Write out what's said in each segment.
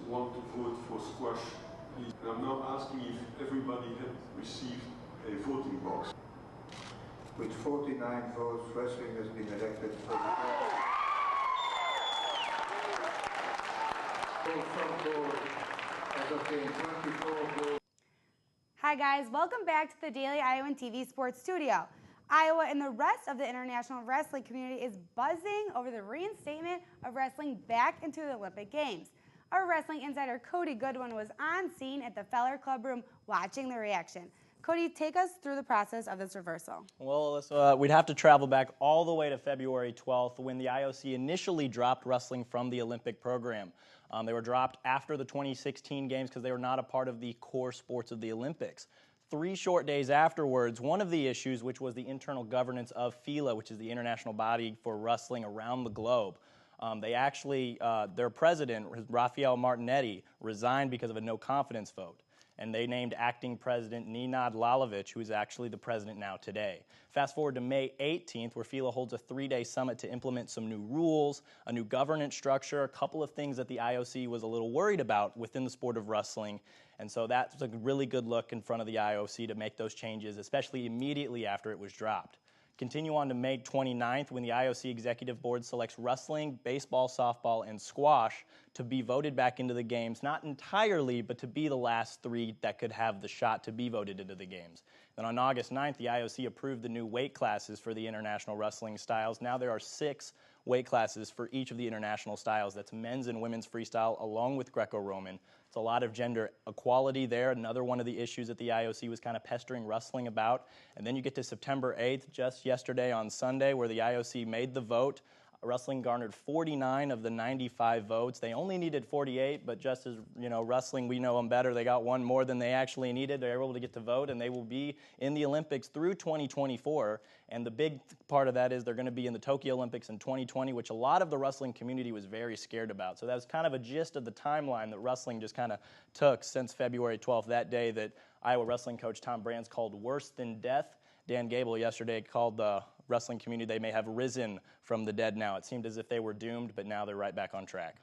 Want to vote for squash, please. And I'm now asking if everybody had received a voting box. With 49 votes, wrestling has been elected for the Hi guys, welcome back to the Daily Iowan TV Sports Studio. Iowa and the rest of the international wrestling community is buzzing over the reinstatement of wrestling back into the Olympic Games. Our wrestling insider Cody Goodwin was on scene at the Feller Club Room watching the reaction. Cody, take us through the process of this reversal. Well, we'd have to travel back all the way to February 12th when the IOC initially dropped wrestling from the Olympic program. They were dropped after the 2016 Games because they were not a part of the core sports of the Olympics. 3 short days afterwards, one of the issues, which was the internal governance of FILA, which is the international body for wrestling around the globe, their president, Rafael Martinetti, resigned because of a no-confidence vote. And they named acting president Nenad Lalovic, who is actually the president now today. Fast forward to May 18th, where FILA holds a 3-day summit to implement some new rules, a new governance structure, a couple of things that the IOC was a little worried about within the sport of wrestling. And so that's a really good look in front of the IOC to make those changes, especially immediately after it was dropped. Continue on to May 29th when the IOC Executive Board selects wrestling, baseball, softball, and squash to be voted back into the Games, not entirely, but to be the last 3 that could have the shot to be voted into the Games. Then on August 9th, the IOC approved the new weight classes for the international wrestling styles. Now there are 6 weight classes for each of the international styles. That's men's and women's freestyle along with Greco-Roman. It's a lot of gender equality there, another one of the issues that the IOC was kind of pestering wrestling about. And then you get to September 8th, just yesterday on Sunday, where the IOC made the vote. Wrestling garnered 49 of the 95 votes. They only needed 48, but just as, wrestling, we know them better. They got 1 more than they actually needed. They were able to get to vote, and they will be in the Olympics through 2024. And the big part of that is they're going to be in the Tokyo Olympics in 2020, which a lot of the wrestling community was very scared about. So that was kind of a gist of the timeline that wrestling just kind of took since February 12th, that day that Iowa wrestling coach Tom Brands called worse than death. Dan Gable yesterday called the wrestling community, they may have risen from the dead now. It seemed as if they were doomed, but now they're right back on track.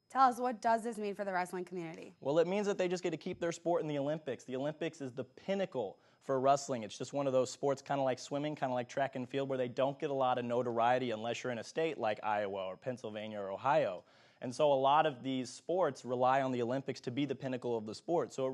Tell us, what does this mean for the wrestling community? Well, it means that they just get to keep their sport in the Olympics. The Olympics is the pinnacle for wrestling. It's just one of those sports, kind of like swimming, kind of like track and field, where they don't get a lot of notoriety unless you're in a state like Iowa or Pennsylvania or Ohio. And so a lot of these sports rely on the Olympics to be the pinnacle of the sport. So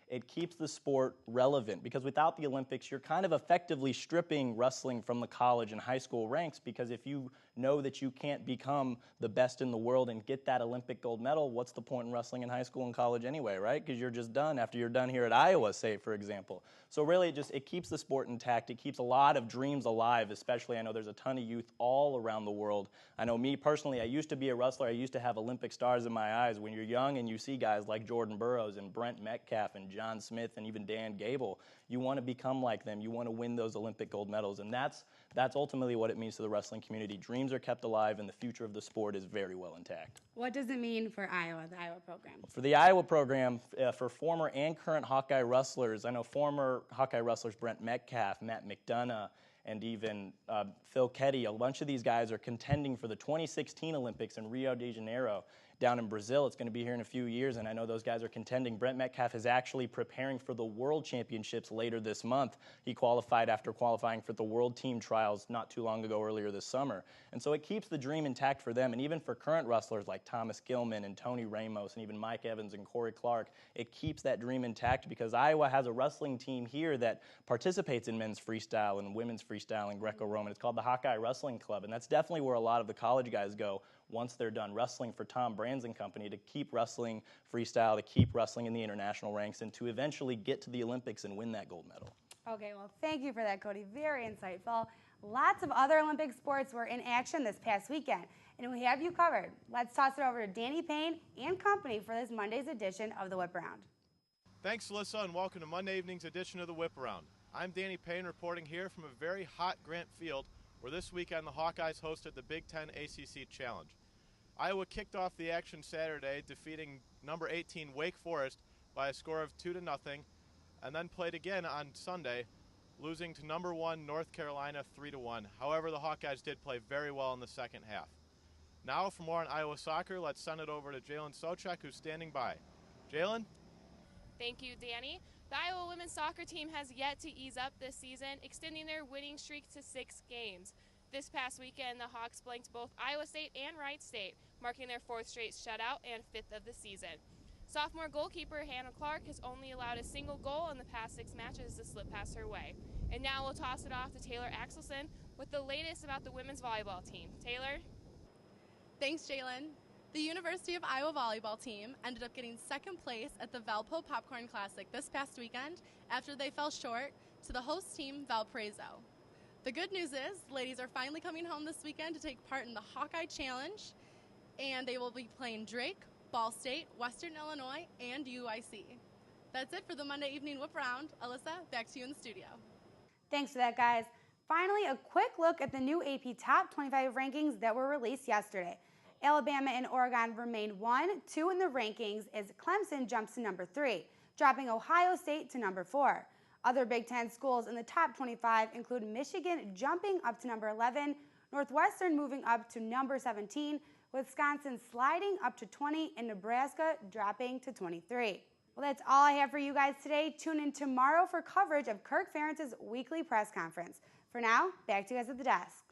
it keeps the sport relevant, because without the Olympics, you're kind of effectively stripping wrestling from the college and high school ranks, because if you know that you can't become the best in the world and get that Olympic gold medal, what's the point in wrestling in high school and college anyway, right? Because you're just done after you're done here at Iowa, say, for example. So really, it keeps the sport intact. It keeps a lot of dreams alive, especially I know there's a ton of youth all around the world. I know me personally, I used to be a wrestler. I used to have Olympic stars in my eyes. When you're young and you see guys like Jordan Burroughs and Brent Metcalf and John Smith and even Dan Gable, you want to become like them. You want to win those Olympic gold medals, and that's ultimately what it means to the wrestling community. Dreams are kept alive, and the future of the sport is very well intact. What does it mean for Iowa, the Iowa program? For the Iowa program, for former and current Hawkeye wrestlers, I know former Hawkeye wrestlers Brent Metcalf, Matt McDonough, and even Phil Ketty, a bunch of these guys are contending for the 2016 Olympics in Rio de Janeiro down in Brazil. It's going to be here in a few years, and I know those guys are contending. Brent Metcalf is actually preparing for the World Championships later this month. He qualified after qualifying for the World Team Trials not too long ago, earlier this summer. And so it keeps the dream intact for them, and even for current wrestlers like Thomas Gilman and Tony Ramos and even Mike Evans and Corey Clark, it keeps that dream intact, because Iowa has a wrestling team here that participates in men's freestyle and women's freestyle and Greco-Roman. It's called the Hawkeye Wrestling Club, and that's definitely where a lot of the college guys go once they're done wrestling for Tom Brands and company, to keep wrestling freestyle, to keep wrestling in the international ranks, and to eventually get to the Olympics and win that gold medal. Okay, well, thank you for that, Cody. Very insightful. Lots of other Olympic sports were in action this past weekend, and we have you covered. Let's toss it over to Danny Payne and company for this Monday's edition of the Whip Around. Thanks, Alyssa, and welcome to Monday evening's edition of the Whip Around. I'm Danny Payne reporting here from a very hot Grant Field, where this weekend the Hawkeyes hosted the Big Ten ACC Challenge. Iowa kicked off the action Saturday, defeating number 18 Wake Forest by a score of 2-0, and then played again on Sunday, losing to number 1 North Carolina 3-1. However, the Hawkeyes did play very well in the second half. Now for more on Iowa soccer, let's send it over to Jalen Sochek, who's standing by. Jalen? Thank you, Danny. The Iowa women's soccer team has yet to ease up this season, extending their winning streak to 6 games. This past weekend, the Hawks blanked both Iowa State and Wright State, marking their 4th straight shutout and 5th of the season. Sophomore goalkeeper Hannah Clark has only allowed a single goal in the past 6 matches to slip past her way. And now we'll toss it off to Taylor Axelson with the latest about the women's volleyball team. Taylor? Thanks, Jalen. The University of Iowa volleyball team ended up getting 2nd place at the Valpo Popcorn Classic this past weekend after they fell short to the host team, Valparaiso. The good news is, ladies are finally coming home this weekend to take part in the Hawkeye Challenge, and they will be playing Drake, Ball State, Western Illinois, and UIC. That's it for the Monday Evening Whip Around. Alyssa, back to you in the studio. Thanks for that, guys. Finally, a quick look at the new AP Top 25 rankings that were released yesterday. Alabama and Oregon remain 1, 2 in the rankings as Clemson jumps to number 3, dropping Ohio State to number 4. Other Big Ten schools in the top 25 include Michigan jumping up to number 11, Northwestern moving up to number 17, Wisconsin sliding up to 20, and Nebraska dropping to 23. Well, that's all I have for you guys today. Tune in tomorrow for coverage of Kirk Ferentz's weekly press conference. For now, back to you guys at the desk.